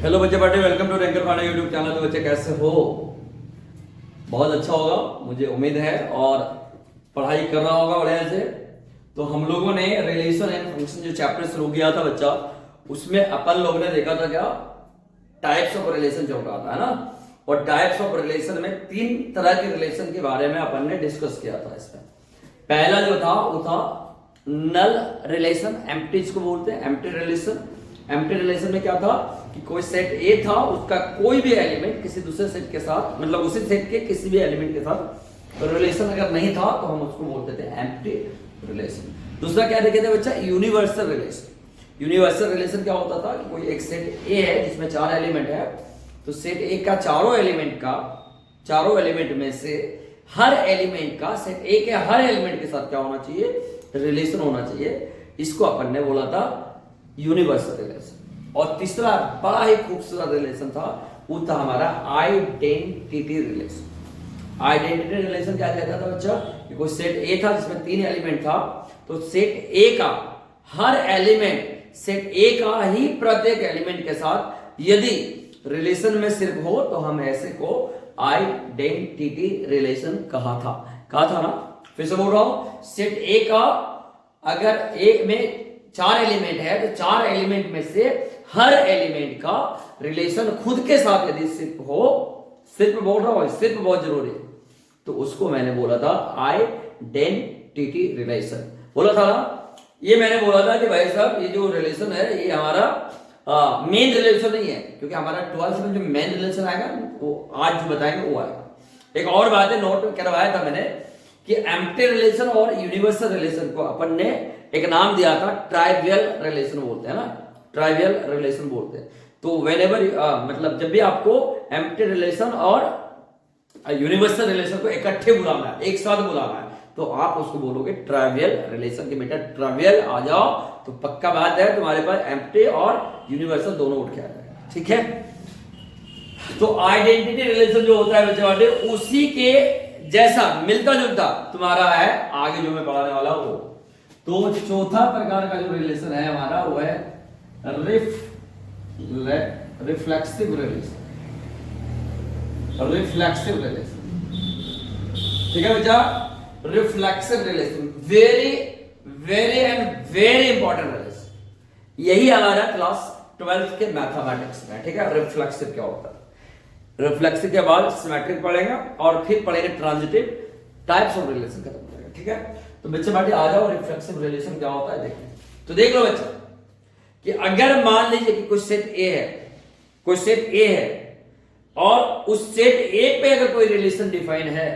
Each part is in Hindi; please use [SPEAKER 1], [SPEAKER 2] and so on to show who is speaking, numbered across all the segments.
[SPEAKER 1] हेलो बच्चे party, welcome to ranker Pandey YouTube channel. तो बच्चे कैसे हो? बहुत अच्छा होगा मुझे उम्मीद है, और पढ़ाई कर रहा होगा बढ़िया से। तो हम लोगों ने रिलेशन एंड फंक्शन जो चैप्टर शुरू किया था बच्चा, उसमें अपन लोगों ने देखा था क्या, टाइप्स ऑफ रिलेशन चल रहा था, है ना। और टाइप्स ऑफ रिलेशन में 3 तरह के रिलेशन के बारे में अपन ने डिस्कस किया था। इसमें पहला जो था वो था नल रिलेशन, एम्प्टी इसको बोलते हैं, एम्प्टी रिलेशन। एम्प्टी रिलेशन में क्या था कि कोई सेट ए था, उसका कोई भी एलिमेंट किसी दूसरे सेट के साथ, मतलब उसी सेट के किसी भी एलिमेंट के साथ तो रिलेशन अगर नहीं था तो हम उसको बोलते थे एम्प्टी रिलेशन। दूसरा क्या देखे थे बच्चा, यूनिवर्सल रिलेशन। यूनिवर्सल रिलेशन क्या होता था कि कोई एक सेट ए है जिसमें 4 एलिमेंट है, तो सेट ए का चारों एलिमेंट में से हर एलिमेंट का सेट ए के हर एलिमेंट के साथ क्या होना चाहिए, रिलेशन होना चाहिए। इसको अपन ने बोला था यूनिवर्सल रिलेशन। और तीसरा बड़ा ही खूबसूरत रिलेशन था, वो था हमारा आइडेंटिटी रिलेशन। आइडेंटिटी रिलेशन क्या कहता था बच्चा कि कोई सेट ए था जिसमें 3 एलिमेंट था, तो सेट ए का हर एलिमेंट सेट ए का ही प्रत्येक एलिमेंट के साथ यदि रिलेशन में सिर्फ हो तो हम ऐसे को आइडेंटिटी रिलेशन कहा था ना। फिर से बोल रहा हूं, सेट ए का अगर ए में 4 एलिमेंट है तो 4 एलिमेंट में से हर एलिमेंट का रिलेशन खुद के साथ यदि सिर्फ हो, सिर्फ बोल रहा हूं, सिर्फ बहुत जरूरी है, तो उसको मैंने बोला था आइडेंटिटी रिलेशन। बोला था ना, ये मैंने बोला था कि भाई साहब ये जो रिलेशन है ये हमारा मेन रिलेशन नहीं है, क्योंकि हमारा 12th में जो मेन रिलेशन आएगा वो आज जो बताएंगे वो आएगा। एक और बात है, नोट करवाया था मैंने कि एम्प्टी रिलेशन और यूनिवर्सल रिलेशन को अपन ने एक नाम दिया था ट्राइवियल रिलेशन बोलते हैं ना, ट्राइवियल रिलेशन बोलते हैं। तो व्हेनेवर मतलब जब भी आपको एम्प्टी रिलेशन और यूनिवर्सल रिलेशन को इकट्ठे बुलाना है, एक साथ बुलाना है, तो आप उसको बोलोगे ट्राइवियल रिलेशन के बेटा ट्राइवियल आ जाओ, तो पक्का बात है तुम्हारे पास एम्प्टी और यूनिवर्सल दोनों उठ के आ जाएगा। ठीक है, तो आइडेंटिटी रिलेशन जो होता है बच्चे उसी के जैसा मिलता जुलता तुम्हारा है आगे जो मैं पढ़ाने वाला हूं। तो चौथा प्रकार का जो रिलेशन है हमारा वो है रिफ्लेक्सिव रिलेशन। रिफ्लेक्सिव रिलेशन, ठीक है बच्चा, reflexive relation very very and very important relation. यही हमारा क्लास 12th के मैथमेटिक्स में, ठीक है। रिफ्लेक्सिव क्या होता है, रिफ्लेक्सिव के बाद सिमेट्रिक पढ़ेगा और फिर पढ़ेंगे ट्रांजिटिव, टाइप्स ऑफ रिलेशन खत्म करेंगे। ठीक है, तो बच्चे बाटी आ जाओ, रिफ्लेक्सिव रिलेशन क्या होता है देखिए। तो देख लो बच्चा कि अगर मान लीजिए कि कोई सेट ए है और उस सेट ए पे अगर कोई रिलेशन डिफाइन है,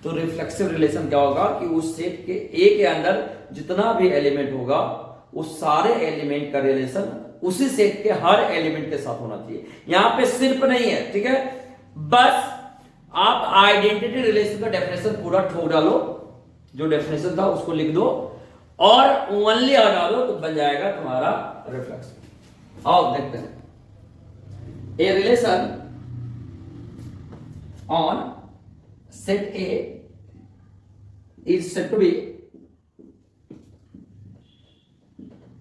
[SPEAKER 1] तो रिफ्लेक्सिव रिलेशन क्या होगा कि उस सेट के ए के अंदर जितना भी एलिमेंट होगा उस सारे एलिमेंट का रिलेशन उसी सेट के हर एलिमेंट के साथ होना चाहिए। यहां पे सिर्फ नहीं है, ठीक है, बस आप आइडेंटिटी रिलेशन का डेफिनेशन पूरा ठोक डालो, जो डेफिनेशन था उसको लिख दो और ओनली हटा दो, तो बन जाएगा तुम्हारा रिफ्लेक्सिव। आओ देखते हैं, A relation on set A is said to be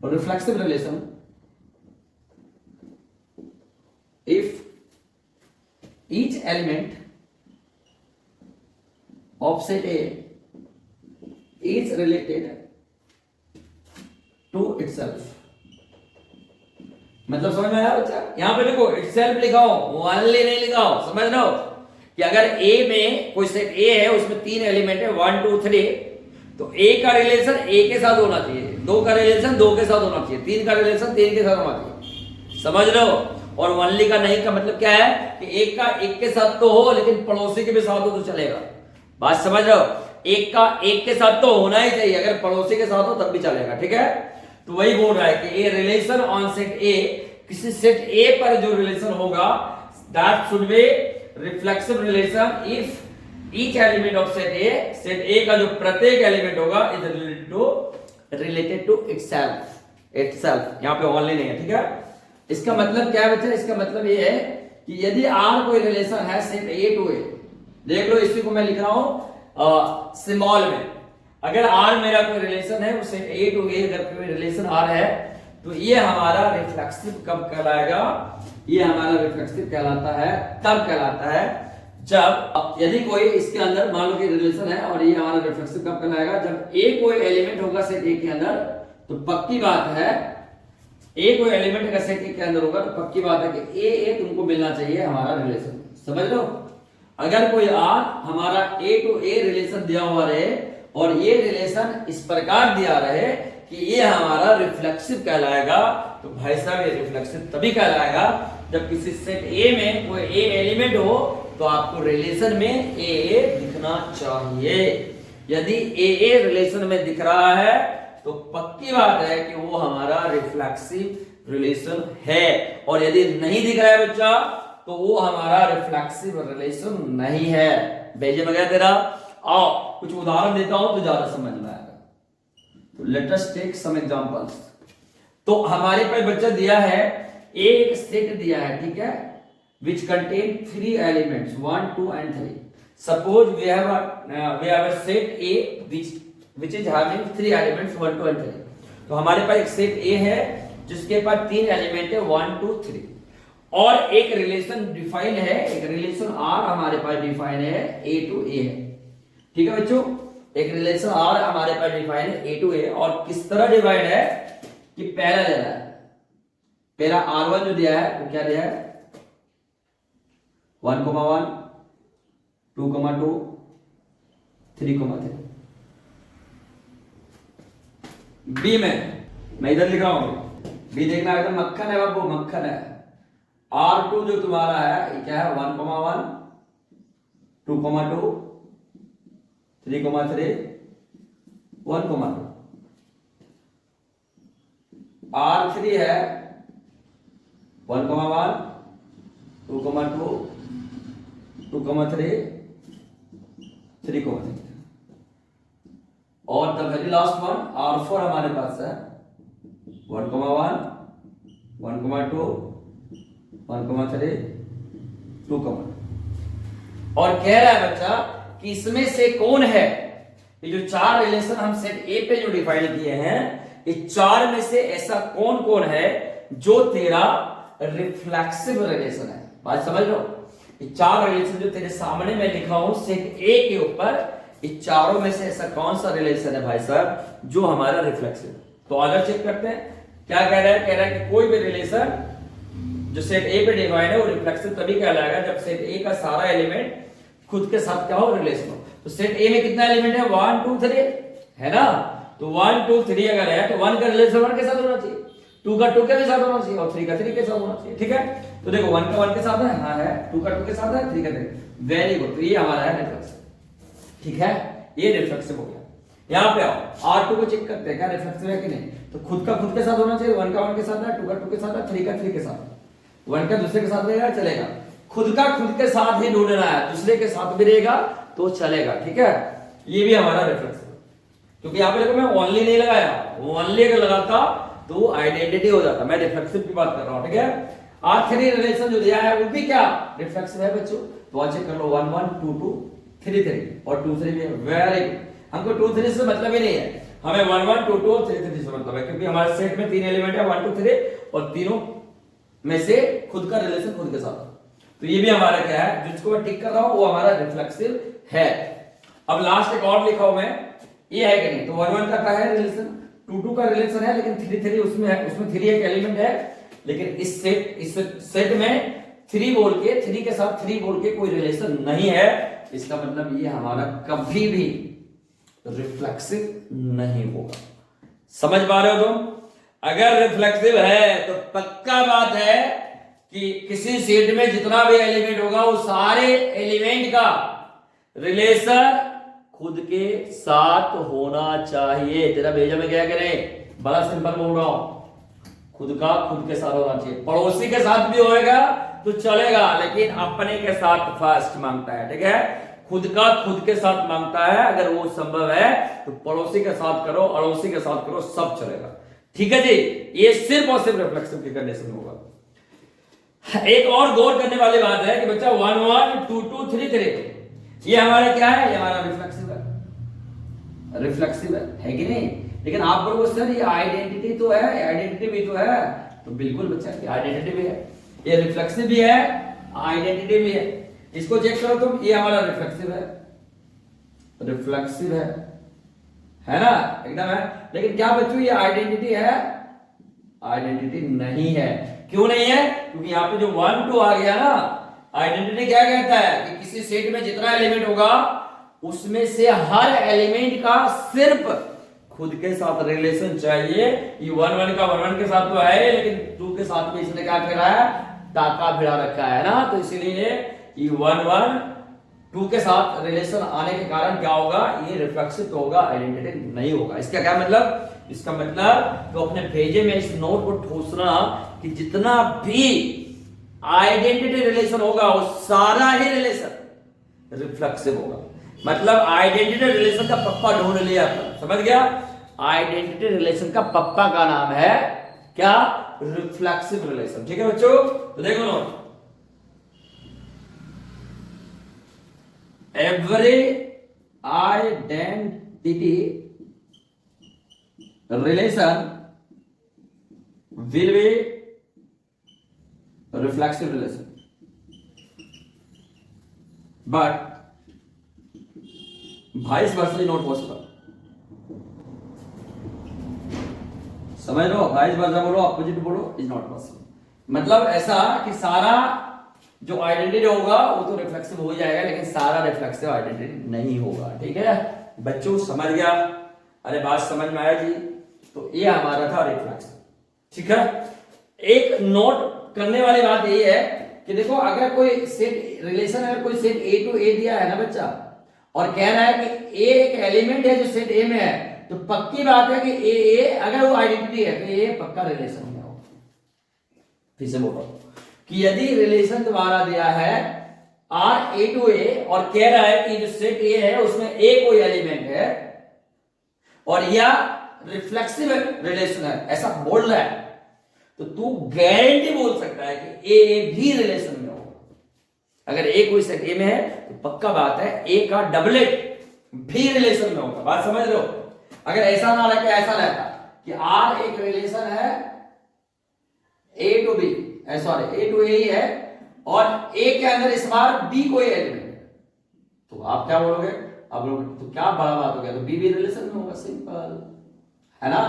[SPEAKER 1] a reflexive relation if each element of set A is related to itself। मतलब समझ में आया बच्चा? यहां पे देखो itself लिखा हो, ओनली नहीं लिखा हो, समझ रहे हो कि अगर A में कोई सेट A है उसमें 3 एलिमेंट है 1 2 3, तो A का रिलेशन A के साथ होना चाहिए, 2 का रिलेशन 2 के साथ होना चाहिए, 3 का रिलेशन 3 के साथ होना चाहिए, समझ रहे हो। और ओनली का नहीं का मतलब क्या है कि एक का एक के साथ तो हो लेकिन पड़ोसी के भी साथ हो तो चलेगा। बात समझ रहे हो, एक का एक के साथ तो होना ही चाहिए, अगर पड़ोसी के साथ हो तब भी चलेगा। ठीक है, तो वही बोल रहा है कि ए रिलेशन ऑन सेट ए, किसी सेट ए पर जो रिलेशन होगा that should be reflexive relation if each element of set ए का जो प्रत्येक एलिमेंट होगा इज रिलेटेड टू इटसेल्फ। यहां पे ओनली नहीं है, ठीक है। इसका मतलब क्या है बच्चे, इसका मतलब ये है कि यदि आर कोई रिलेशन है सेट ए टू ए, देख लो इसी को मैं लिख रहा हूं स्मॉल में, अगर आर मेरा कोई रिलेशन है सेट ए टू ए, अगर कोई रिलेशन आर है तो ये हमारा रिफ्लेक्सिव कब कहलाएगा, ये हमारा रिफ्लेक्सिव कहलाता है, तब कहलाता है जब यदि कोई इसके अंदर मान लो कि रिलेशन है और ये हमारा रिफ्लेक्सिव कब कहलाएगा, जब ए कोई एलिमेंट होगा सेट ए के अंदर, तो पक्की बात है ए कोई एलिमेंट अगर सेट ए के अंदर होगा तो पक्की बात है कि ए तुमको मिलना चाहिए हमारा रिलेशन। समझ लो, अगर कोई आर हमारा ए टू ए रिलेशन दिया हुआ रहे और ये रिलेशन इस प्रकार दिया रहे कि ये हमारा रिफ्लेक्सिव कहलाएगा, तो भाई साहब ये रिफ्लेक्सिव तभी कहलाएगा जब किसी सेट ए में कोई ए एलिमेंट हो तो आपको रिलेशन में ए दिखना चाहिए। यदि ए रिलेशन में दिख रहा है तो पक्की बात है कि वो हमारा रिफ्लेक्सिव रिलेशन है, और यदि नहीं दिख रहा है बच्चा तो वो हमारा रिफ्लेक्सिव रिलेशन नहीं है। भेजे में गया तेरा। आओ कुछ उदाहरण देता हूं तो ज्यादा समझ में आएगा। तो let us take some examples. तो हमारे पास बच्चा दिया है एक सेट दिया है, ठीक है, which contain 3 elements 1 2 and 3. Suppose we have a set A which is having 3 elements 1 2 and 3. तो हमारे पास एक सेट A है जिसके पास 3 एलिमेंट है 1 2 3, और एक रिलेशन डिफाइन है, एक रिलेशन R हमारे पास डिफाइन है A to A है। ठीक है बच्चों, एक रिलेशन R हमारे पास डिफाइन है A to A, और किस तरह डिवाइड है कि पहला ले रहा है, पहला R1 जो दिया है वो क्या दिया है 1, 1, 2, 2, 3, 3। बी में मैं इधर लिख रहा हूं, बी देखना एकदम मक्खन है बाबू, मक्खन है। R2 जो तुम्हारा है ये क्या है 1, 1, 2, 2, 3, 3, 1, 2। R3 है 1, 1, 2, 2, 2, 3, 3, 3, और the very last one R4 हमारे पास है 1, 1, 1, 2, 1, 3, 2, 2। और कह रहा है बच्चा कि इसमें से कौन है, ये जो 4 रिलेशन हम सेट ए पे जो डिफाइन किए हैं, ये 4 में से ऐसा कौन कौन है जो तेरा रिफ्लेक्सिव रिलेशन है। बात समझ लो, ये 4 रिलेशन जो तेरे सामने मैं लिखा हूं सेट ए के ऊपर, ये चारों में से ऐसा कौन सा रिलेशन है भाई साहब जो हमारा रिफ्लेक्सिव। तो आगे चेक करते हैं क्या कह रहा है। कह रहा है कि कोई भी रिलेशन जो सेट ए पे डिफाइन है वो रिफ्लेक्सिव तभी कहलाएगा जब सेट ए का सारा एलिमेंट खुद के साथ क्या हो, रिलेशन हो। तो सेट ए में कितना एलिमेंट है 1 2 3 है ना, तो 1 2 3 अगर है तो 1 का रिलेशन 1 के साथ होना चाहिए, 2 का 2 के साथ होना चाहिए, और 3 का 3 के साथ होना चाहिए। ठीक है, तो देखो 1 का 1 के साथ है, हाँ है, 2 का 2 के साथ है, 3 का 3। वेरी गुड, तो ये हमारा है रिफ्लेक्सिव। ठीक है, ये रिफ्लेक्सिव हो गया। यहां पे आओ R2 को चेक करते हैं क्या रिफ्लेक्सिव है कि नहीं। तो खुद का खुद के साथ होना चाहिए, 1 का 1 के साथ है, 2 का 2 के साथ है, 3 का 3 के साथ है। 1 का दूसरे के साथ रहेगा चलेगा, खुद का खुद के साथ ही ढूंढना है, दूसरे के साथ भी रहेगा तो चलेगा। ठीक है, ये भी हमारा रेफरेंस है, क्योंकि यहां पे देखो मैं ओनली नहीं लगाया, ओनली अगर लगाता तो आइडेंटिटी हो जाता। मैं रिफ्लेक्सिव की बात कर रहा हूं। ठीक है, आखिरी रिलेशन जो दिया है वो भी क्या रिफ्लेक्सिव है बच्चों। तो चेक कर लो 1 1 2 2 3 3 और 2 3 भी है। वेरी गुड, हमको 2 3 से मतलब ही नहीं है, हमें 1 1 2 2 और 3 3 से मतलब है, क्योंकि हमारे सेट में 3 एलिमेंट है 1 2 3 और तीनों में से खुद का रिलेशन खुद के साथ। तो ये भी हमारा क्या है, जिसको मैं टिक कर रहा हूं वो हमारा रिफ्लेक्सिव है। अब लास्ट एक और लिखा हूं मैं, ये है कि नहीं। तो 1 1 का क्या है रिलेशन, 2 2 का रिलेशन है, लेकिन 3 3 उसमें है, उसमें 3 एक एलिमेंट है, लेकिन इस सेट में 3 बोल के 3 के साथ 3 बोल के कोई रिलेशन नहीं है। इसका मतलब ये हमारा कभी भी रिफ्लेक्सिव नहीं होगा। समझ पा रहे हो तुम? अगर रिफ्लेक्सिव है तो पक्का बात है कि किसी सेट में जितना भी एलिमेंट होगा वो सारे एलिमेंट का रिलेशन खुद के साथ होना चाहिए। तेरा भेजा में क्या करे, बड़ा सिंपल बोल रहा हूं, खुद का खुद के साथ होना चाहिए। पड़ोसी के साथ भी होएगा तो चलेगा, लेकिन अपने के साथ फर्स्ट मांगता है। ठीक है, खुद का खुद के साथ मांगता है, अगर वो संभव है तो पड़ोसी के साथ करो, अड़ोसी के साथ करो, सब चलेगा। ठीक है जी, ये सिर्फ और सिर्फ रिफ्लेक्सिव की कंडीशन होगा। एक और गौर करने वाली बात है कि बच्चा 1 1 2 2 3 3 ये हमारा क्या है, ये हमारा रिफ्लेक्सिव है। रिफ्लेक्सिव है कि नहीं? लेकिन आप बोलोगे सर ये आइडेंटिटी तो है, आइडेंटिटी भी तो है। तो बिल्कुल बच्चा, आइडेंटिटी भी है। ये रिफ्लेक्सिव भी है, आइडेंटिटी भी है। इसको चेक करो तुम, ये हमारा रिफ्लेक्सिव है, रिफ्लेक्सिव है ना, एकदम है। लेकिन क्या बच्चों ये आइडेंटिटी है? आइडेंटिटी नहीं है। क्यों नहीं है? क्योंकि यहाँ पे जो 1 2 आ गया ना, आइडेंटिटी क्या कहता है कि किसी सेट में जितना एलिमेंट होगा उसमें से हर एलिमेंट का सिर्फ खुद के साथ रिलेशन चाहिए। ये 1 1 का 1 1 के साथ तो है, लेकिन 2 के साथ में इसने क्या करा है? टाका भिड़ा रखा है ना, तो इसीलिए ये 1 1 2 के साथ रिलेशन आने के कारण क्या होगा? ये रिफ्लेक्सिव होगा, आइडेंटिटी नहीं होगा। इसका क्या मतलब? इसका मतलब तो अपने भेजे में इस नोट को ठोसना कि जितना भी आइडेंटिटी रिलेशन होगा वो सारा ही रिलेशन रिफ्लेक्सिव होगा। मतलब आइडेंटिटी रिलेशन का पप्पा ढूंढ लिया, समझ गया? आइडेंटिटी रिलेशन का पप्पा का नाम है क्या? Reflexive relation. ठीक है बच्चों, तो देखो note, every identity relation will be reflexive relation, but vice versa is not possible. समझ लो, vice versa बोलो, ऑपोजिट बोलो, इज नॉट पॉसिबल। मतलब ऐसा कि सारा जो आइडेंटिटी होगा वो तो रिफ्लेक्सिव हो जाएगा, लेकिन सारा रिफ्लेक्सिव आइडेंटिटी नहीं होगा। ठीक है बच्चों, समझ गया? अरे बात समझ में आया जी? तो ये हमारा था रिफ्लेक्सिव। ठीक है, एक नोट करने वाली बात ये है कि देखो, अगर कोई सेट रिलेशन, अगर कोई सेट ए टू ए दिया है ना बच्चा, और कह रहा है कि ए एक एलिमेंट है जो सेट ए में है, तो पक्की बात है कि ए अगर वो आइडेंटिटी है तो ये पक्का रिलेशन में होगा। फिर से बोल रहा हूं कि यदि रिलेशन तुम्हारा दिया है आर ए टू ए और कह रहा है कि जो सेट ए है उसमें ए कोई एलिमेंट है और या रिफ्लेक्सिव रिलेशन है, ऐसा बोल रहा है, तो तू गारंटी बोल सकता है कि ए भी रिलेशन में होगा। अगर ए कोई सेट ए में है तो पक्का बात है ए का डबलेट भी रिलेशन में होगा। बात समझ रहे हो? अगर ऐसा ना रहता, ऐसा रहता कि आर एक रिलेशन है A to B, sorry A to A है, और ए के अंदर इस बार बी कोई एलिमेंट है, तो आप क्या बोलोगे? आप बोलोगे तो क्या बड़ा बात हो गया, तो बी भी रिलेशन में होगा, सिंपल है ना।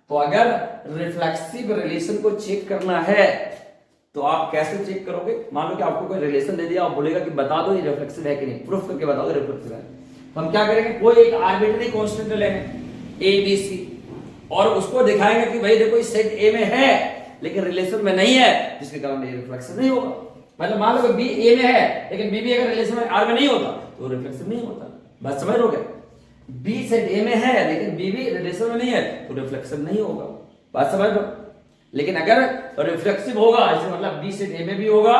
[SPEAKER 1] तो अगर रिफ्लेक्सिव रिलेशन को चेक करना है तो आप कैसे चेक करोगे? मान लो कि आपको कोई रिलेशन दे दिया और बोलेगा कि बता दो ये रिफ्लेक्सिव है कि नहीं, प्रूफ करके बताओ रिफ्लेक्सिव है। तो हम क्या करेंगे? कोई एक आर्बिट्ररी कांस्टेंट लेंगे ए बी सी और उसको दिखाएंगे कि भाई देखो इस सेट ए में है लेकिन रिलेशन में नहीं है, जिसके कारण ये रिफ्लेक्सिव नहीं होगा। मतलब मान लो बी ए में है लेकिन बी भी अगर रिलेशन में आर में नहीं होता तो रिफ्लेक्सिव नहीं होता। बात समझ लोगे? बी सेट ए में है लेकिन बी भी रिलेशन में नहीं है तो रिफ्लेक्सिव नहीं होगा। बात समझ लो? लेकिन अगर रिफ्लेक्सिव होगा इसका मतलब बी सेट ए में भी होगा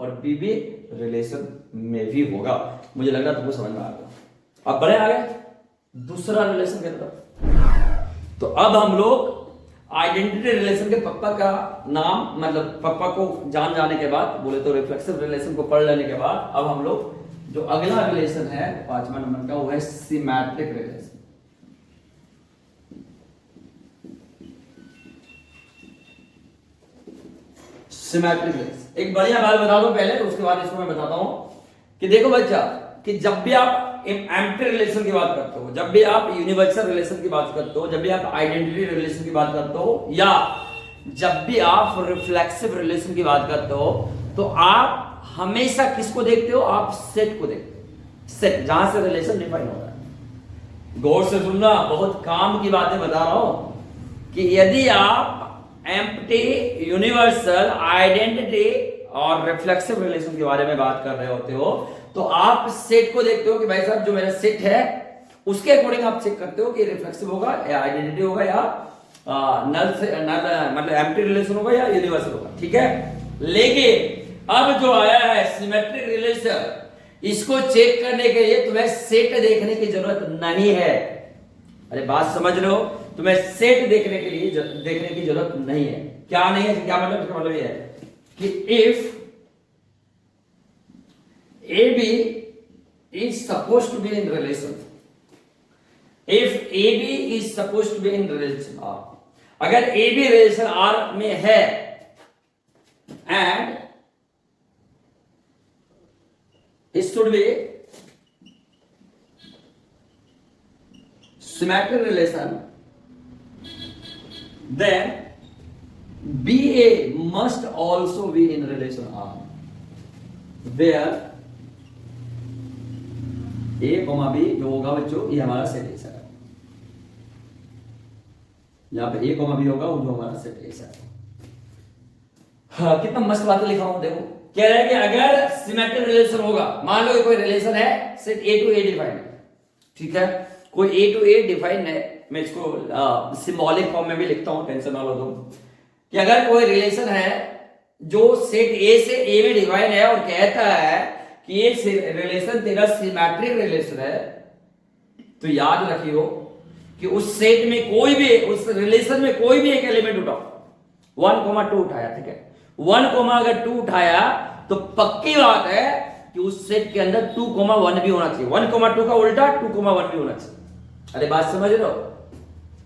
[SPEAKER 1] और बी भी रिलेशन में भी होगा। मुझे लग रहा तुमको समझ में आ गया। अब बढ़े आगे दूसरा रिलेशन के तरफ। तो अब हम लोग आइडेंटिटी रिलेशन के पप्पा का नाम, मतलब पप्पा को जान जाने के बाद, बोले तो रिफ्लेक्सिव रिलेशन को पढ़ लेने के बाद, अब हम लोग जो अगला रिलेशन है 5वां नंबर का वो है सिमेट्रिक रिलेशन। सिमेट्रिक रिलेशन एक बढ़िया बात बता दो पहले, तो उसके बाद इसको मैं बताता हूं कि देखो बच्चा, कि जब भी आप एम्प्टी रिलेशन की बात करते हो, जब भी आप यूनिवर्सल रिलेशन की बात करते हो, जब भी आप आइडेंटिटी रिलेशन की बात करते हो, या जब भी आप रिफ्लेक्सिव रिलेशन की बात करते हो, तो आप हमेशा किसको देखते हो? आप सेट को देखते हो। सेट जहां से रिलेशन डिफाइन हो रहा है। गौर से सुनना, बहुत काम की बातें बता रहा हूं कि यदि आप एम्प्टी, यूनिवर्सल, आइडेंटिटी और रिफ्लेक्सिव रिलेशन के बारे में बात कर रहे होते हो तो आप सेट को देखते हो कि भाई साहब जो मेरा सेट है उसके अकॉर्डिंग आप चेक करते हो कि रिफ्लेक्सिव होगा या आइडेंटिटी होगा या नल से नल, मतलब एम्प्टी रिलेशन होगा या यूनिवर्सल होगा। ठीक है, लेकिन अब जो आया है सिमेट्रिक रिलेशन, इसको चेक करने के लिए तुम्हें सेट देखने की जरूरत नहीं है। अरे बात समझ रहे हो? तुम्हें सेट देखने के लिए देखने की जरूरत नहीं है। क्या नहीं है? क्या मतलब? इसका मतलब ये है कि if AB is supposed to be in relation, if AB is supposed to be in relation R, अगर AB रिलेशन R में है and it should be symmetric relation, then BA must also be in relation R, where A, B जो होगा बच्चों ये हमारा सेट ऐसा है, यहाँ पे A, B होगा वो जो हमारा सेट ऐसा है। हाँ, कितना मस्त बातें लिखा हूं देखो। कह रहा है कि अगर सिमेट्रिक रिलेशन होगा, मान लो कोई रिलेशन है set A to A defined है, ठीक है, कोई A टू A डिफाइंड है, मैं इसको सिंबॉलिक फॉर्म में भी लिखता हूं, टेंशन ना लो तुम, कि अगर कोई रिलेशन है जो सेट A से A में डिफाइंड है और कहता है कि ये रिलेशन तेरा सिमेट्रिक रिलेशन है, तो याद रखियो कि उस सेट में कोई भी, उस रिलेशन में कोई भी एक एलिमेंट उठाओ, 1,2 उठाया, ठीक है, 1,2 उठाया तो पक्की बात है कि उस सेट के अंदर 2,1 भी होना चाहिए, 1,2 का उल्टा 2,1 भी होना चाहिए। अरे बात समझ रहे हो?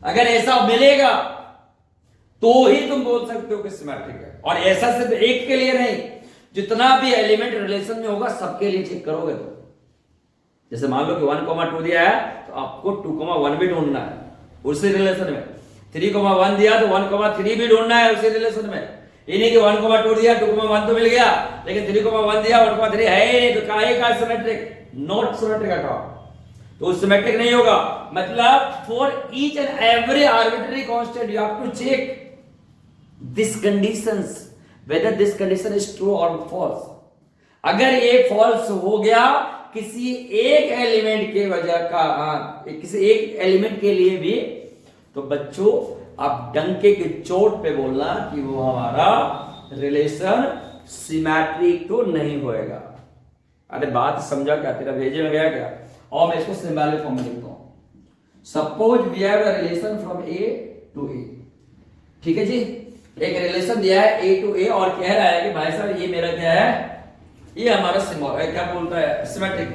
[SPEAKER 1] अगर ऐसा मिलेगा तो ही तुम बोल सकते हो कि सिमेट्रिक है, और ऐसा सिर्फ एक के लिए नहीं, जितना भी एलिमेंट रिलेशन में होगा सबके लिए चेक करोगे तो। जैसे मान लो कि 1,2 दिया है तो आपको 2,1 भी ढूंढना है उसी रिलेशन में, 3,1 दिया तो 1,3 भी ढूंढना है उसी रिलेशन में। ये नहीं कि 1,2 दिया 2,1 तो मिल गया, लेकिन 3,1 दिया 1,3 है ही नहीं, तो काहे का symmetric? Not symmetric at all, तो सिमेट्रिक नहीं होगा। मतलब for each and every arbitrary constant you have to check this conditions, whether this condition is true or false। अगर ये false हो गया किसी एक एलिमेंट के वजह का, किसी एक एलिमेंट के लिए भी, तो बच्चों आप डंके की चोट पे बोलना कि वो हमारा रिलेशन सिमेट्रिक तो नहीं होएगा। अरे बात समझा क्या? तेरा भेजे में गया क्या? और मैं इसको सिंबॉलिक फॉर्म में लिखता हूं। Suppose we have a relation from A to A, ठीक है जी, एक रिलेशन दिया है ए टू ए और कह रहा है कि भाई साहब ये मेरा क्या है, ये हमारा सिंबल है, क्या बोलता है, सिमेट्रिक।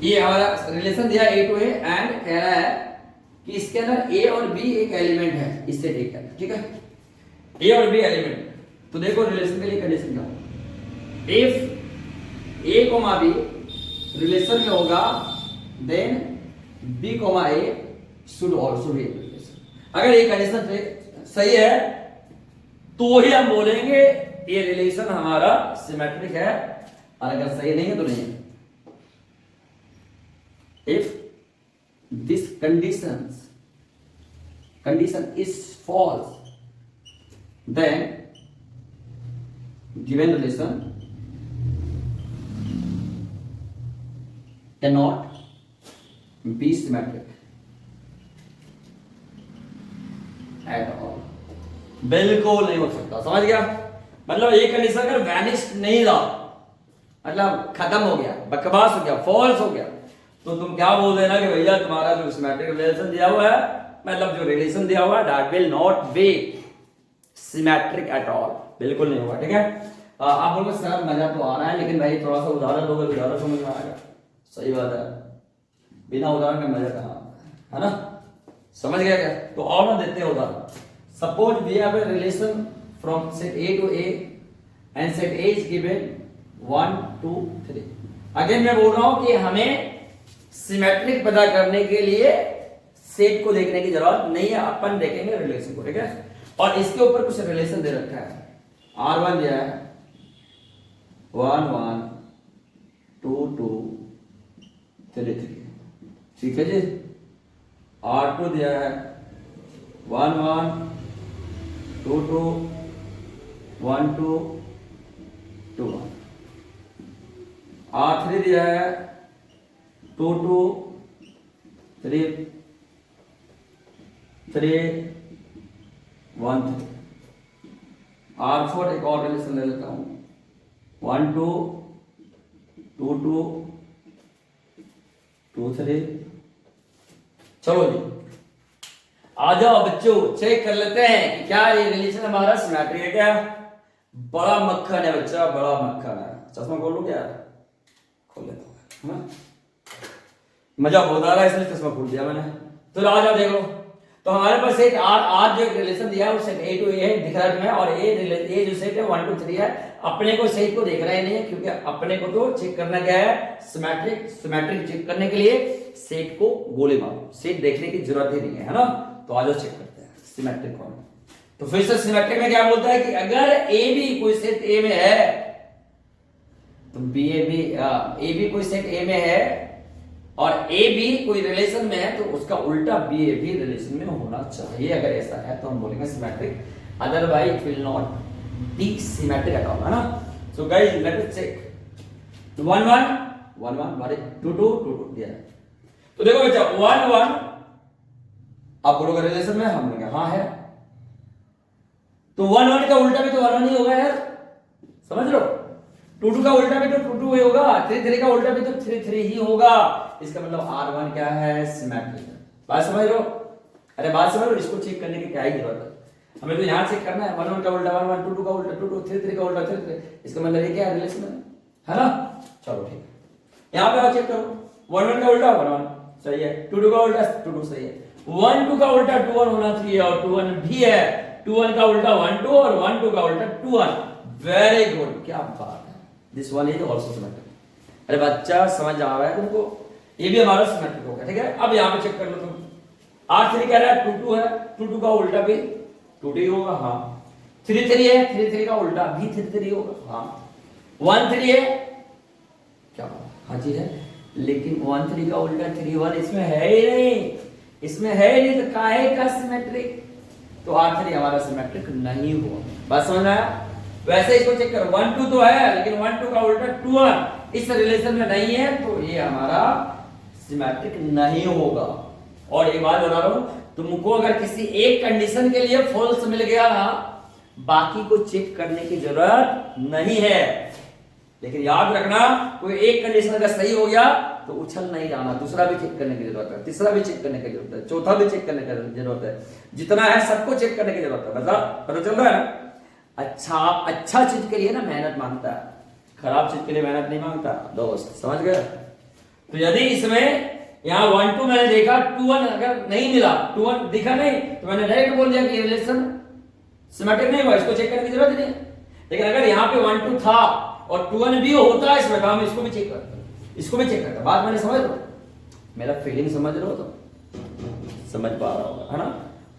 [SPEAKER 1] ये हमारा रिलेशन दिया है ए टू ए एंड कह रहा है कि इसके अंदर ए और बी एक एलिमेंट है इस सेट ए के अंदर, ठीक है, ए और बी एलिमेंट। तो देखो रिलेशन के लिए कंडीशन क्या, इफ ए कोमा बी रिलेशन में होगा then b comma a should also be relation. अगर ये कंडीशन सही है तो ही हम बोलेंगे ये रिलेशन हमारा सिमेट्रिक है, और अगर सही नहीं है तो नहीं है। If this condition is false then given relation can not be symmetric at all, बिल्कुल नहीं हो सकता। समझ गया? मतलब एक कंडीशन अगर वैनिश नहीं रहा, मतलब खत्म हो गया, बकवास हो गया, फॉल्स हो गया, तो तुम क्या बोल देना कि भैया तुम्हारा जो सिमेट्रिक रिलेशन दिया हुआ है, मतलब जो रिलेशन दिया हुआ है that will not be symmetric at all, बिल्कुल नहीं होगा। ठीक है, आप लोगों को सर मजा तो आ रहा है, लेकिन भाई थोड़ा सा उदाहरण दोगे तो ज्यादा समझ में आएगा। सही बात है, बिना उदाहरण के मजा कहाँ है ना? समझ गया क्या? तो और ना देते हैं उदाहरण। Suppose we have a relation from set A to A and set A is given 1 2 3। Again मैं बोल रहा हूं कि हमें सिमेट्रिक पता करने के लिए सेट को देखने की जरूरत नहीं है, अपन देखेंगे रिलेशन को। ठीक है, और इसके ऊपर कुछ रिलेशन दे रखा है। R1 दिया है 1 1 2 2 3 3, ठीक है जी। R2 दिया है 1 1 2 2 1 2 2 1। R3 दिया है 2 2 3 3 1 3। R4 एक और रिलेशन ले लेता हूं 1 2 2 2 2 3। चलो जी, आ जाओ बच्चों, चेक कर लेते हैं कि क्या ये रिलेशन हमारा सिमेट्रिक है क्या? बड़ा मक्खन है बच्चा, बड़ा मक्खन है। चश्मा खोल लो क्या? खोल लेता हूँ, मजा बहुत आ रहा है इसलिए चश्मा खोल दिया मैंने। तो आ जाओ देख लो। तो हमारे पास सेट आर आर जो रिलेशन दिया है वो सेट ए टू ए है, दिख रहा है तुम्हें, और ए जो सेट है 1 2 3 है। अपने को सेट को देखना ही नहीं है, क्योंकि अपने को तो चेक करना क्या है, सिमेट्रिक चेक करने के लिए सेट को गोले मारो, सेट देखने की जरूरत ही नहीं है ना। तो आज चेक करते हैं सिमेट्रिक कौन है। तो फिर से सिमेट्रिक में क्या बोलता है कि अगर ए भी कोई सेट ए में है तो ए भी कोई सेट ए में है और ए भी कोई रिलेशन में है तो उसका उल्टा बी ए भी रिलेशन में होना चाहिए। अगर ऐसा है तो हम बोलेंगे symmetric, otherwise it will not be symmetric at all, है ना। So guys let us check 1 1 1 बारे 2 2 2 2 दिया है। तो देखो बच्चा 1 1 आप बोलोगे रिलेशन में, हम बोलेंगे हां है। तो 1 1 का उल्टा भी तो 1 1 ही होगा यार, समझ लो। 2 2 का उल्टा भी तो 2 2 ही होगा, 3 3 का उल्टा भी तो 3 3 ही होगा। इसका मतलब R1 क्या है, सिमेट्रिक। बात समझ लो, अरे बात समझ लो, इसको चेक करने की क्या ही जरूरत है, हमें तो यहां चेक करना है 1 1 का उल्टा 1 1, 2 2 का उल्टा 2 2, 3 3 का उल्टा 3 3। इसका मतलब ये क्या है, रिलेशन है ना। चलो ठीक है, यहां पे आओ चेक करो 1 1 का उल्टा 1 1 सही है, 2 2 का उल्टा 2 2 सही है, 1 2 का उल्टा 2 1 होना चाहिए और 2 1 भी है, 2 1 का उल्टा 1 2 और 1 2 का उल्टा 2 1। वेरी गुड, क्या बात है, this one is also symmetric. अरे बच्चा समझ आ रहा है तुमको, ये भी हमारा सिमेट्रिक होगा, ठीक है। अब यहां पे चेक कर लो तुम, R3 कह रहा है 2 2 है, 2 2 का उल्टा भी 2 2 होगा, हां। 3 3 है, 3 3 का उल्टा भी 3 3 होगा, हां। 1 3 है, क्या बात, हां जी है, लेकिन 1 3 का उल्टा 3 1 इसमें है ही नहीं, इसमें है ही नहीं, तो काहे का सिमेट्रिक। तो R3 हमारा सिमेट्रिक नहीं हुआ। बात समझ आया। वैसे इसको चेक करो 1 2 तो है, लेकिन 1 2 का उल्टा 2 1 इस रिलेशन में नहीं है, तो ये हमारा सिमेट्रिक नहीं होगा। और एक बात बता रहा हूं, तुमको अगर किसी एक कंडीशन के लिए फॉल्स मिल गया ना, बाकी को चेक करने की जरूरत नहीं है। लेकिन याद रखना, कोई एक कंडीशन अगर सही हो गया तो उछल नहीं जाना, दूसरा भी चेक करने की जरूरत है, तीसरा भी चेक करने की जरूरत है, चौथा भी चेक करने की जरूरत है, जितना है सबको चेक करने की जरूरत है। पता चल रहा है ना। अच्छा चीज के लिए ना मेहनत मांगता है, खराब चीज के लिए मेहनत नहीं मांगता दोस्त, समझ गए। तो यदि इसमें यहाँ 1 2 मैंने देखा, 2 1 अगर नहीं मिला, 2 1 दिखा नहीं, तो मैंने डायरेक्ट बोल दिया कि रिलेशन सिमेट्रिक नहीं हुआ, इसको चेक करने की जरूरत नहीं है। लेकिन अगर यहाँ पे 1 2 था और 2 1 भी होता है इसमें, तो हम इसको भी चेक करते, इसको भी चेक करते। बात मैंने समझ लो, मेरा फीलिंग समझ रहे हो तो समझ पा रहा होगा, है ना।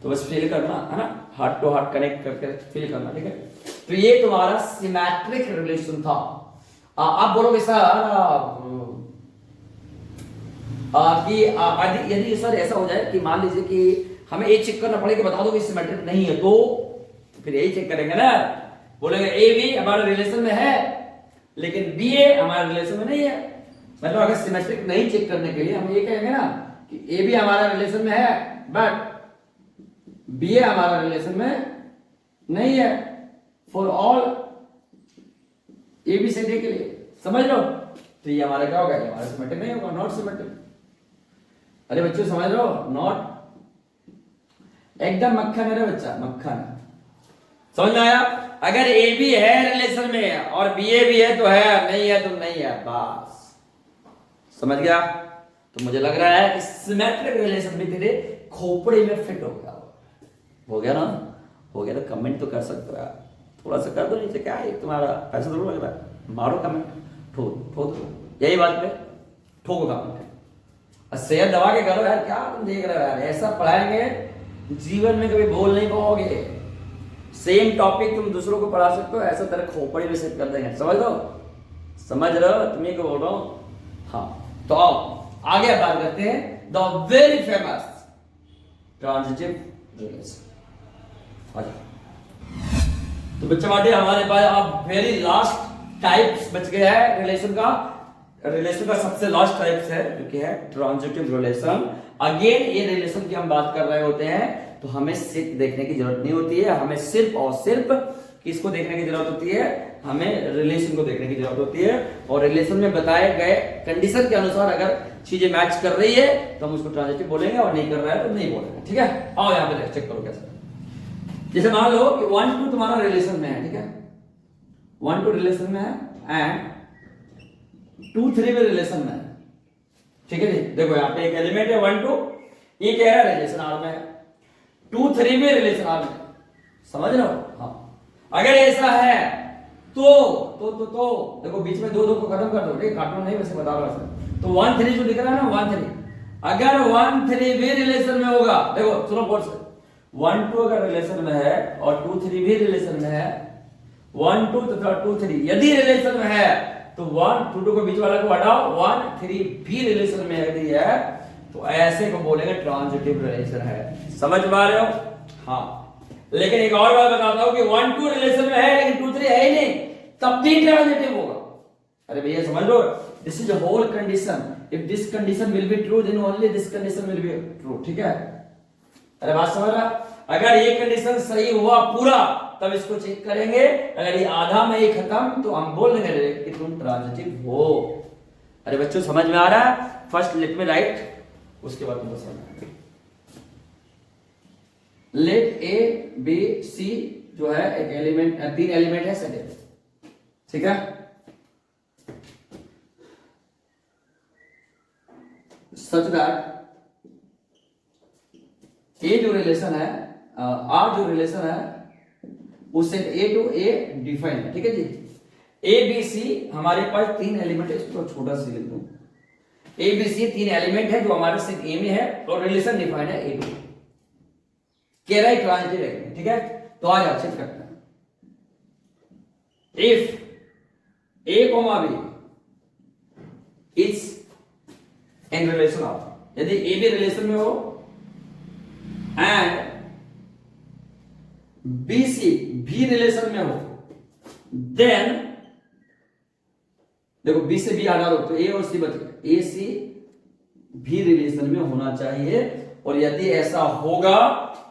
[SPEAKER 1] तो बस फील करना, है ना, हार्ट टू हार्ट कनेक्ट करके फील करना, ठीक है। तो ये तुम्हारा सिमेट्रिक रिलेशन था। आप बोलोगे सर कि यदि सर ऐसा हो जाए कि मान लीजिए कि हमें ये चेक करना पड़ेगा, बता दो कि सिमेट्रिक नहीं है, तो फिर यही चेक करेंगे ना, बोलेंगे ए बी हमारे रिलेशन में है लेकिन बी ए हमारे रिलेशन में नहीं है। मतलब अगर सिमेट्रिक नहीं चेक करने के लिए हम ये कहेंगे ना कि ए बी हमारा रिलेशन में है बट बी ए हमारा रिलेशन में नहीं है, फॉर ऑल ए बी से डे के लिए, समझ लो। तो ये हमारा क्या होगा, ये हमारा सिमेट्रिक नहीं होगा, नॉट सिमेट्रिक। अरे बच्चों समझ लो, नॉट, एकदम मक्खन है बच्चा, मक्खन। समझ में आया। अगर ए बी है रिलेशन में और बी ए भी है तो है, नहीं है तो नहीं है, बस समझ गया। तो मुझे लग रहा है कि सिमेट्रिक रिलेशन भी तेरे खोपड़े में फिट हो गया ना, हो गया। तो कमेंट तो कर सकते हो यार, थोड़ा सा कर दो नीचे, क्या है तुम्हारा पैसा थोड़ा लग रहा है, मारो कमेंट, ठोक यही बात पे ठोको कमेंट, और सेहत दबा के करो यार। क्या तुम देख रहे हो यार, ऐसा पढ़ाएंगे जीवन में कभी बोल नहीं पाओगे। सेम टॉपिक तुम दूसरों को पढ़ा सकते हो, ऐसा तरह खोपड़ी में सेट कर देंगे, समझ लो, समझ रहे हो, तुम्हें को बोल रहा हूं। हाँ तो आओ आगे बात करते हैं the very famous transitive relation. तो बच्चा बाटे हमारे पास अब वेरी लास्ट टाइप्स बच गया है रिलेशन का। रिलेशन का सबसे लास्ट टाइप्स है जो कि है ट्रांजिटिव रिलेशन। अगेन ये रिलेशन की हम बात कर रहे होते हैं तो हमें सिर्फ देखने की जरूरत नहीं होती है, हमें सिर्फ और सिर्फ किसको देखने की जरूरत होती है, हमें रिलेशन को देखने की जरूरत होती है। और रिलेशन में बताए गए कंडीशन के अनुसार अगर चीजें मैच कर रही है तो हम उसको ट्रांजिटिव बोलेंगे, और नहीं कर रहा है तो नहीं बोलेंगे, ठीक है। आओ यहाँ पे चेक करो कैसे। जैसे मान लो कि 1 2 तुम्हारा रिलेशन में है, ठीक है, 1 2 रिलेशन में है एंड 2 3 में रिलेशन में है, ठीक है जी। देखो यहाँ पे एक एलिमेंट है 1 2, ये कह रहा है रिलेशन आर में है, 2 3 में रिलेशन आर में, समझ रहे हो? हाँ, अगर ऐसा है तो देखो बीच में 2 2 को खत्म कर दो, ठीक, काटना नहीं, वैसे बता रहा हूं। तो 1 3 जो दिख रहा है ना 1 3, अगर 1 3 भी रिलेशन में होगा, देखो सुनो गौर से, 1 2 अगर रिलेशन में है और 2 3 भी रिलेशन में है, 1 2 तथा 2 3 यदि रिलेशन में है तो 1 2 2 को बीच वाला को हटाओ, 1 3 भी रिलेशन में यदि है तो ऐसे को बोलेंगे ट्रांजिटिव रिलेशन है। समझ पा रहे हो? हाँ, लेकिन एक और बात बताता हूं कि 1 2 रिलेशन में है लेकिन 2 3 है ही नहीं, तब भी ट्रांजिटिव होगा। अरे भैया समझ लो, this is the whole condition, if this condition will be true then only this condition will be true, ठीक है? अरे बात समझ रहा? अगर ये कंडीशन सही हुआ पूरा तब इसको चेक करेंगे, अगर ये आधा में ही खत्म तो हम बोल देंगे कि तुम ट्रांजिटिव हो। अरे बच्चों समझ में आ रहा है? फर्स्ट लेट मी राइट, उसके बाद तुमको समझ में आएगा। लेट ए बी सी जो है एक एलिमेंट, 3 एलिमेंट है सेट, ठीक है? सच दैट ए जो रिलेशन है, आर जो रिलेशन है उससे ए टू ए डिफाइन है, ठीक है जी? ए बी सी हमारे पास 3 एलिमेंट है, इसको छोटा सा लिख दूं, ए बी सी 3 एलिमेंट है जो हमारे सेट ए में है और रिलेशन डिफाइंड है ए टू, कह रहा है ट्रांजिटिव है, ठीक है? तो आज आप चेक करते हैं, if a comma b is in relation of, यदि ए बी रिलेशन में हो एंड बी सी भी रिलेशन में हो, देन देखो बी से बी हटा दो तो ए और सी बच गए, ए सी भी रिलेशन में होना चाहिए, और यदि ऐसा होगा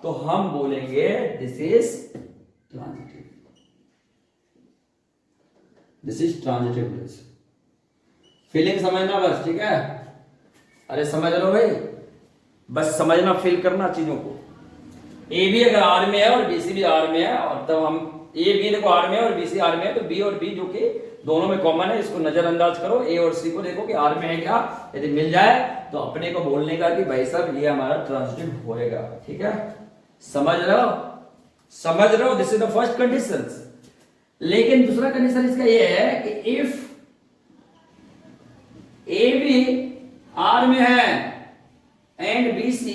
[SPEAKER 1] तो हम बोलेंगे this is transitive, this is transitive relation. Feeling समझना बस, ठीक है? अरे समझ लो भाई, बस समझना, फील करना चीजों को। ए बी अगर आर में है और बी सी भी आर में है, और तब हम ए बी देखो आर में है और बी सी आर में है, तो बी और बी जो कि दोनों में कॉमन है, इसको नजरअंदाज करो, ए और सी को देखो कि आर में है क्या, यदि मिल जाए तो अपने को बोलने का कि भाई साहब ये हमारा ट्रांजिटिव होएगा, ठीक है? समझ रहे हो? समझ रहे हो? This is the first condition. लेकिन दूसरा कंडीशन इसका ये है कि इफ ए बी आर में है एंड बी सी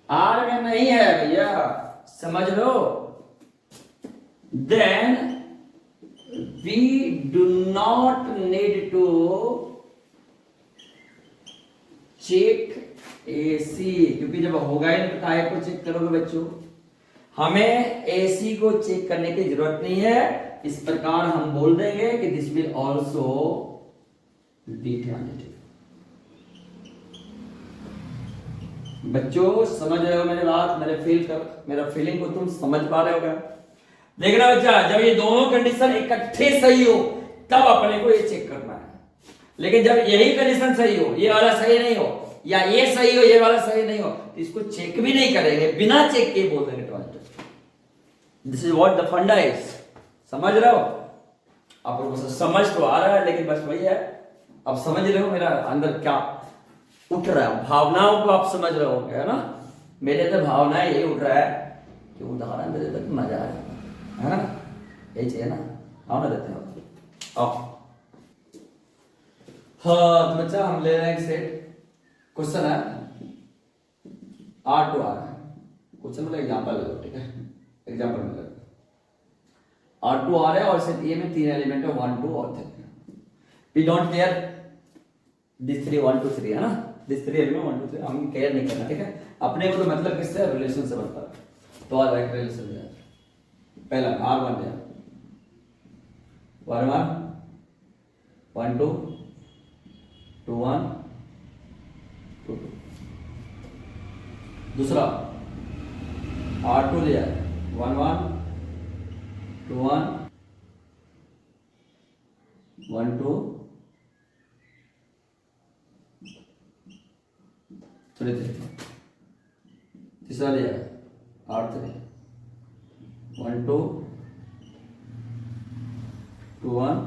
[SPEAKER 1] आर में नहीं है भैया, समझ लो, then we do not need to check AC, क्योंकि जब होगा ही नहीं तो काय को चेक करोगे बच्चों? हमें एसी को चेक करने की जरूरत नहीं है, इस प्रकार हम बोल देंगे कि this will also be transitive. बच्चों समझ रहे हो मेरी बात? मेरा फीलिंग को तुम समझ पा रहे हो क्या? देखना बच्चा, जब ये दोनों कंडीशन इकट्ठे सही हो तब अपने को ये चेक करना है, लेकिन जब यही कंडीशन सही हो, ये वाला सही नहीं हो, या ये सही हो ये वाला सही नहीं हो, तो इसको चेक भी नहीं करेंगे, बिना चेक के बोल देंगे transitive. This is what the फंडा इज। समझ रहे हो? आप लोगों को समझ तो आ रहा है, लेकिन बस वही है, अब समझ रहे हो मेरा अंदर क्या उठ रहा है, भावनाओं को आप समझ रहे हो, है ना? मेरे तो भावनाएं ये उठ रहा है कि उदाहरण दे देते मजा आएगा, है ना? यही चाहिए ना? आओ ना देते हैं, आओ। हाँ तो बच्चा हम ले रहे हैं सेट, क्वेश्चन है R to R है, क्वेश्चन मतलब एग्जांपल ले लो, ठीक है? एग्जांपल में R to R है और सेट ए में 3 एलिमेंट है, 1 2 और 3। वी डोंट केयर दिस 3 1 2 3, है ना? दिस 3 एलिमेंट 1 2 3 हम केयर नहीं करना, ठीक है? अपने को तो मतलब किससे? रिलेशन से बनता है, तो और एक रिलेशन है। पहला R1 है, 1 1 1 2 2 1 2 2। दूसरा R2 लिया 1 1 2 1 1 2 3 3। तीसरा लिया R3 1 2 2 1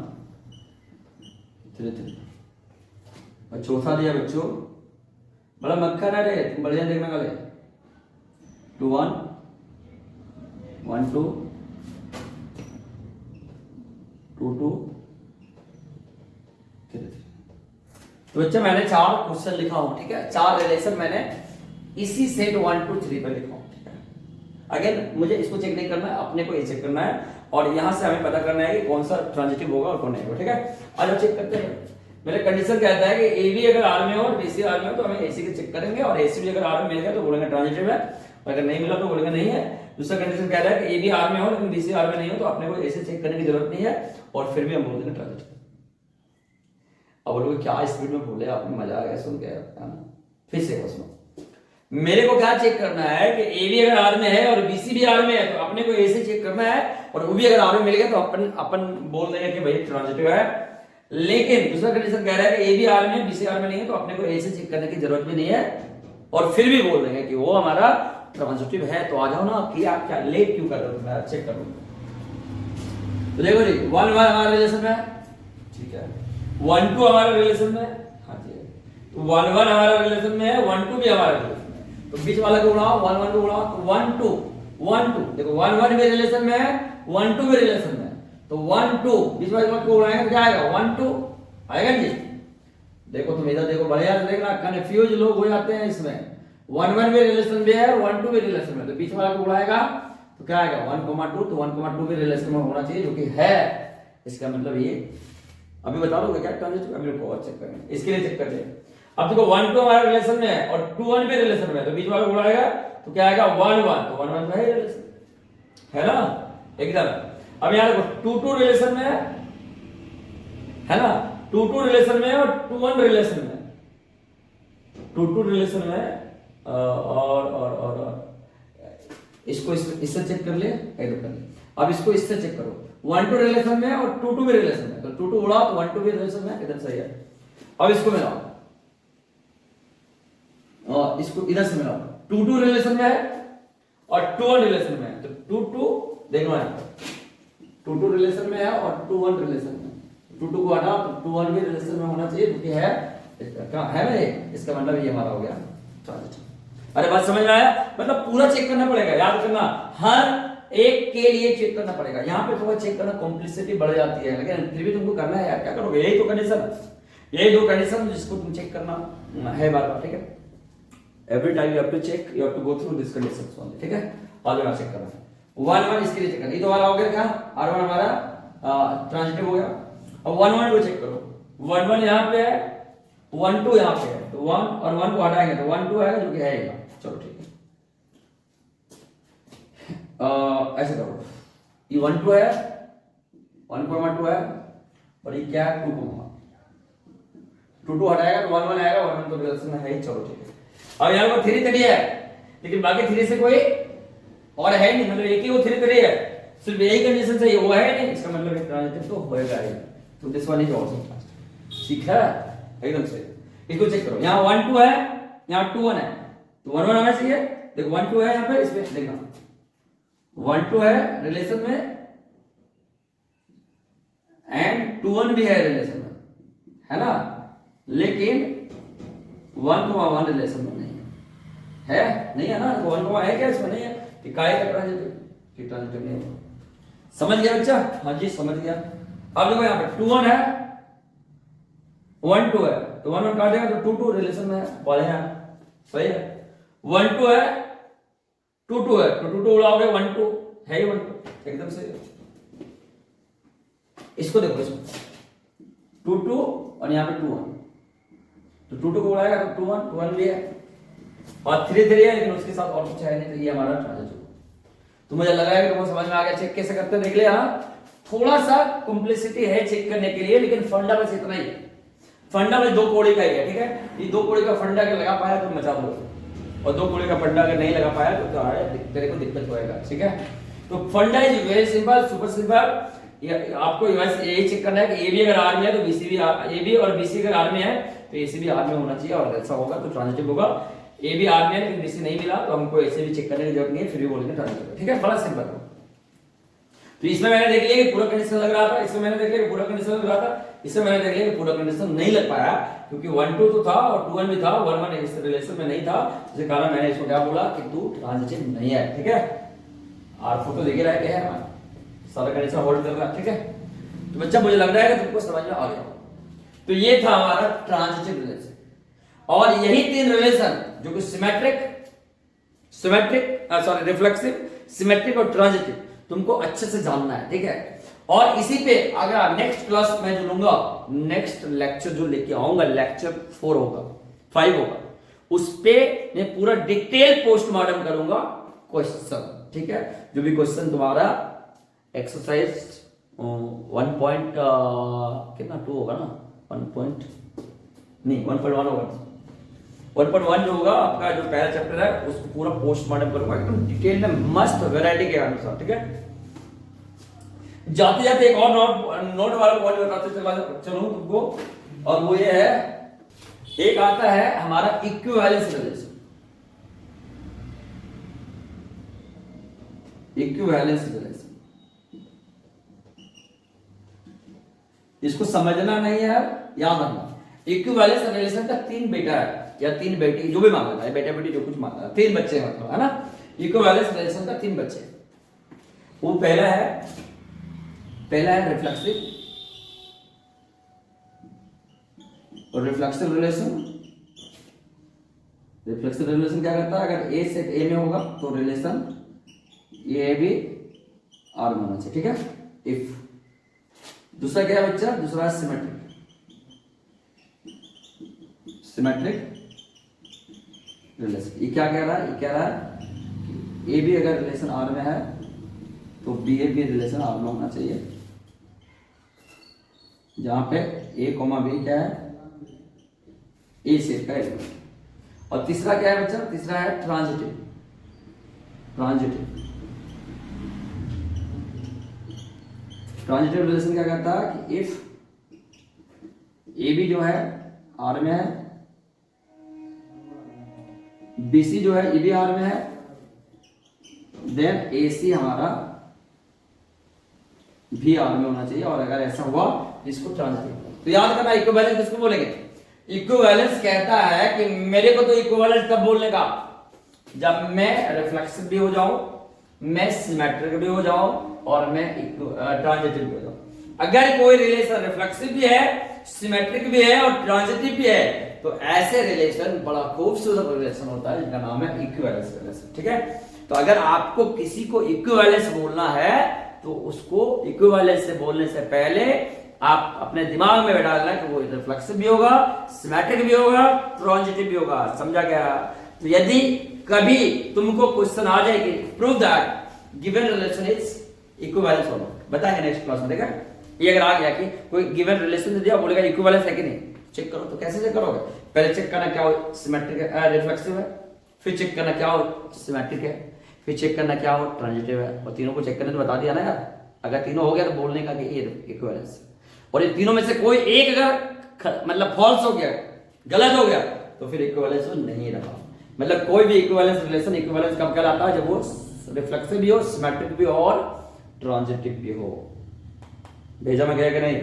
[SPEAKER 1] 3 3। और चौथा लिया बच्चों, बड़ा मक्खन है रे, तुम बढ़िया देखने वाले, 2 1 1 2 2 2 3 3। तो बच्चा मैंने 4 क्वेश्चन लिखा हूं, ठीक है, 4 रिलेशन मैंने इसी सेट 1 2 3 पर लिखा हूं, ठीक है। अगेन मुझे इसको चेक नहीं करना है, अपने को ये चेक करना है और यहां से हमें पता करना है कि कौन सा ट्रांजिटिव होगा और कौन नहीं होगा, ठीक है। आज चेक करते हैं। मेरा कंडीशन कहता है कि AB अगर R में हो और BC R में हो तो हमें AC के चेक करेंगे और AC भी अगर R में मिल गया तो बोलेंगे ट्रांजिटिव है, और अगर नहीं मिला तो बोलेंगे नहीं है। दूसरा कंडीशन कह रहा है कि AB R में हो लेकिन BC R में नहीं हो तो अपने को AC चेक करने की जरूरत नहीं है और फिर भी हम बोल देंगे ट्रांजिटिव। अब बोलोगे क्या स्पीड में बोले आपने, मजा आ गया सुन के। फिर से सुनो, मेरे को क्या चेक करना है कि AB अगर R में है और BC भी R में है तो अपने को AC चेक करना है और वो भी अगर R में मिल गया तो अपन बोल देंगे कि भाई ट्रांजिटिव है। लेकिन दूसरा कंडीशन कह रहा है कि AB R में BC R में नहीं है तो अपने को AC चेक करने की जरूरत भी नहीं है और फिर भी बोल देंगे कि वो हमारा ट्रांजिटिव है। तो आ जाओ ना कि आप क्या लेट क्यों कर रहे हो, मैं चेक करूं। तो देखो जी 1 1 हमारा रिलेशन में है, ठीक है, 1 2 हमारा रिलेशन में है, हाँ जी, तो 1 1 हमारा रिलेशन में है, 1 2 भी हमारा रिलेशन में है। तो बीच वाला को उड़ाओ, 1 1 को उड़ाओ तो 1 2 1 2, देखो 1 1 भी रिलेशन में है, 1 2 भी रिलेशन में है, तो 1 2 बीच वाले को उड़ाएंगे तो क्या आएगा 1 2 आएगा जी। देखो तुम इधर देखो, बढ़िया से देखना, कंफ्यूज लोग हो जाते हैं इसमें। 1 1 भी रिलेशन में है, 1 2 भी रिलेशन में, तो बीच वाला को उड़ाएगा तो क्या आएगा 1,2, तो 1,2 भी रिलेशन में होना चाहिए जो कि है। इसका मतलब ये अभी बता दोगे क्या ट्रांजिटिव, अभी रुको और चेक करेंगे, इसके लिए चेक कर ले। अब देखो 1 2 हमारे रिलेशन में है और 2 1 भी रिलेशन में है, तो बीच वाला को उड़ाएगा तो क्या आएगा 1 1, तो 1 1 तो है रिलेशन, है ना एकदम। अब यहां देखो 2 2 रिलेशन में है ना, 2 2 रिलेशन में है और 2 1 रिलेशन में है, 2 2 रिलेशन में है और इसको इससे चेक कर ले, कर ले। अब इसको इससे चेक करो, 1 2 रिलेशन में है और 2 2 भी रिलेशन में है, तो 2 2 उड़ाओ तो 1 2 भी रिलेशन में है, इधर सही है। अब इसको मिलाओ और इसको इधर से मिलाओ, 2 2 रिलेशन में है और 2 1 रिलेशन में है, तो 2 2 देखो यहां 2 2 रिलेशन में है और 2 1 रिलेशन में, 2 2 को हटाओ तो 2 1 भी रिलेशन में होना चाहिए क्योंकि है ना ये, इसका मतलब ये हमारा हो गया ट्रांजिटिव। अरे बात समझ में आया, मतलब पूरा चेक करना पड़ेगा, याद करना हर एक के लिए चेक करना पड़ेगा। यहाँ पे थोड़ा चेक करना कॉम्प्लेक्सिटी बढ़ जाती है, लेकिन फिर भी तुमको करना है यार, क्या करोगे, यही तो कंडीशन, यही 2 कंडीशन जिसको तुम चेक करना है बार बार, ठीक है। Every time you have to check, you have to go through this conditions only, ठीक है। और जो चेक करना 1 1 इसके लिए चेक करना, ये तो हमारा हो गया क्या, R1 हमारा ट्रांजिटिव हो गया। अब 1 1 को चेक करो, 1 1 यहाँ पे है, 1 2 यहाँ पे है, तो 1 और 1 को हटाएंगे तो 1 2 आएगा जो कि है यहाँ। चलो ठीक है, ऐसे करो, ये 1 2 है, 1,2 है और ये क्या है 2 2 हटाएगा तो 1 1 आएगा, 1 1 तो रिलेशन में है ही। चलो ठीक है, अब यहाँ पर 3 3 है लेकिन बाकी 3 से कोई और है नहीं, मतलब एक ही वो 3 3 है, सिर्फ यही कंडीशन चाहिए, वो है नहीं, इसका मतलब ट्रांजिटिव तो होएगा ही। तो this one is also transitive, ठीक है एकदम सही। इसको चेक करो, यहाँ 1 2 है, यहाँ 2 1 है, तो 1 1 आना चाहिए। देखो 1 2 है यहाँ पे, इसमें देखना 1 2 है रिलेशन में एंड 2 1 भी है रिलेशन में, है ना, लेकिन 1,1 रिलेशन में नहीं है, नहीं है ना, 1,1 है क्या इसमें, नहीं है, कि काय का ट्रांजिटिव, कि ट्रांजिटिव नहीं है। समझ गया बच्चा, हाँ जी समझ गया। अब देखो यहाँ पे 2 1 है, 1 2 है, तो 1 1 काटेगा तो 2 2 रिलेशन में है, बोले हैं सही है। 1 2 है, 2 2 है, तो 2 2 उड़ाओगे 1 2 है ही, 1 2 एकदम सही है। इसको देखो, इसको 2 2 और यहाँ पे 2 1, तो 2 2 को उड़ाएगा तो 2 1 भी है और 3 3 है, लेकिन उसके साथ और कुछ है नहीं, तो ये हमारा ट्रांजिटिव। तो मुझे लग रहा है कि तुमको समझ में आ गया। चेक कैसे करते हैं देख ले, यहाँ थोड़ा सा कॉम्प्लेक्सिटी है चेक करने के लिए, लेकिन फंडा बस इतना ही है, फंडा बस 2 कौड़ी का ही है, ठीक है। ये 2 कौड़ी का फंडा अगर लगा पाया तो मचा दो, और 2 कौड़ी का फंडा अगर नहीं लगा पाया तो तेरे को दिक्कत होएगा, ठीक है। तो फंडा is very simple, super simple. आपको यही चेक करना है कि AB अगर R में है तो BC भी AB और BC अगर R में है तो AC भी R में होना चाहिए, और ऐसा होगा तो ट्रांजिटिव होगा। AB R में है लेकिन BC नहीं मिला तो हमको ऐसे भी चेक करने की जरूरत नहीं है, फिर भी बोलेंगे ट्रांजिटिव, ठीक है, बड़ा सिंपल है। तो इसमें मैंने देख लिया कि पूरा कंडीशन लग रहा था, इसमें मैंने देख लिया कि पूरा कंडीशन लग रहा था, इसमें मैंने देख लिया कि पूरा कंडीशन नहीं लग पाया क्योंकि 1 2 तो था और 2 1 भी था, 1 1 इस रिलेशन में नहीं था, जिसके कारण मैंने इसको क्या बोला कि तू ट्रांजिटिव नहीं है। ठीक है, आर फोटो देखे रहा है हमारा सारा कंडीशन होल्ड कर रहा है। ठीक है, तो बच्चा मुझे लग रहा है कि तुमको समझ में आ गया। तो ये था हमारा ट्रांजिटिव रिलेशन, और यही 3 रिलेशन जो कि रिफ्लेक्सिव, सिमेट्रिक और ट्रांजिटिव तुमको अच्छे से जानना है। ठीक है, और इसी पे अगर नेक्स्ट क्लास में जो लूंगा, नेक्स्ट लेक्चर जो लेके आऊंगा, लेक्चर 4 होगा, 5 होगा, उस पे मैं पूरा डिटेल पोस्टमार्टम करूंगा क्वेश्चन। ठीक है, जो भी क्वेश्चन तुम्हारा एक्सरसाइज 1 पॉइंट कितना 2 होगा ना, 1.1 होगा, 1.1 जो होगा आपका जो पहला चैप्टर है उसको पूरा पोस्टमार्टम करूंगा एकदम डिटेल में, मस्त वैरायटी के अनुसार। ठीक है, जाते जाते एक और नोट वाला पॉइंट बताते चलूं तुमको, और वो ये है, एक आता है हमारा इक्विवेलेंस रिलेशन। इक्विवेलेंस रिलेशन इसको समझना नहीं है यार, याद रखना। इक्विवेलेंस रिलेशन का 3 बेटा है या 3 बेटी, जो भी मान लेता है, बेटा बेटी जो कुछ मान लेता है, 3 बच्चे मतलब, है ना। इक्विवेलेंस रिलेशन का 3 बच्चे, वो पहला है रिफ्लेक्सिव, और रिफ्लेक्सिव रिलेशन क्या करता है, अगर ए सेट ए में होगा तो रिलेशन ए भी आर में होना चाहिए। ठीक है, इफ दूसरा क्या है बच्चा, दूसरा है सिमेट्रिक रिलेशन। ये क्या कह रहा है, ये कह रहा है ए भी अगर रिलेशन आर में है तो बी ए भी रिलेशन आर में होना चाहिए, जहां पे ए कॉमा बी क्या है, ए सेट का एलिमेंट। और तीसरा क्या है बच्चा, तीसरा है ट्रांजिटिव रिलेशन क्या कहता है कि इफ ए बी जो है आर में है, बीसी जो है ए बी आर में है, देन ए सी हमारा भी आर में होना चाहिए, और अगर ऐसा हुआ इसको ट्रांजिटिव। तो याद करना, इक्विवेलेंस किसको बोलेंगे, इक्विवेलेंस कहता है कि मेरे को तो इक्विवेलेंस कब बोलने का, जब मैं रिफ्लेक्सिव भी हो जाऊं, मैं सिमेट्रिक भी हो जाऊं, और मैं ट्रांजिटिव भी हो जाऊं। अगर कोई रिलेशन रिफ्लेक्सिव भी है, सिमेट्रिक भी है और ट्रांजिटिव भी है, तो ऐसे रिलेशन बड़ा खूबसूरत रिलेशन होता है जिसका नाम है इक्विवेलेंस रिलेशन। ठीक है, तो अगर आपको किसी को इक्विवेलेंस बोलना है तो उसको इक्विवेलेंस से बोलने से पहले आप अपने दिमाग में बैठा लेना कि वो रिफ्लेक्सिव भी होगा, सिमेट्रिक भी होगा, ट्रांजिटिव भी होगा। समझा क्या? तो यदि कभी तुमको क्वेश्चन आ जाए कि prove that given relation is equivalence और नॉट, बताएंगे नेक्स्ट क्लास में। देखा, ये अगर आ गया कि कोई गिवन रिलेशन दिया, बोलेगा इक्विवेलेंस है कि नहीं, चेक करो। तो कैसे चेक करोगे? पहले चेक करना क्या हो, सिमेट्रिक है, रिफ्लेक्सिव है, फिर चेक करना क्या हो, सिमेट्रिक है, फिर चेक करना क्या हो, ट्रांजिटिव है। और तीनों को चेक करने तो बता दिया ना यार। अगर तीनों हो गया तो बोलने का कि ये इक्विवेलेंस है, और ये तीनों में से कोई एक अगर मतलब फॉल्स हो गया, गलत हो गया, तो फिर इक्विवेलेंस नहीं रहा। मतलब कोई भी इक्विवेलेंस रिलेशन इक्विवेलेंस कब कहलाता है? जब वो रिफ्लेक्सिव भी हो, सिमेट्रिक भी हो और ट्रांजिटिव भी हो। भेजा में गया कि नहीं?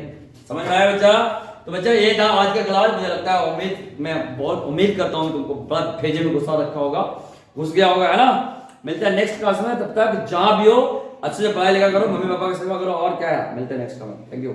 [SPEAKER 1] समझ में आया बच्चा? तो बच्चा ये था आज का क्लास। मुझे लगता है मैं बहुत उम्मीद करता हूँ तुमको बड़ा भेजे में गुस्सा रखा होगा, घुस गया होगा, है ना। मिलते हैं नेक्स्ट क्लास में। तब तक जहां भी हो अच्छे से पढ़ाई लिखा करो, मम्मी पापा की सेवा करो, और क्या है। मिलते हैं नेक्स्ट क्लास में। Thank you.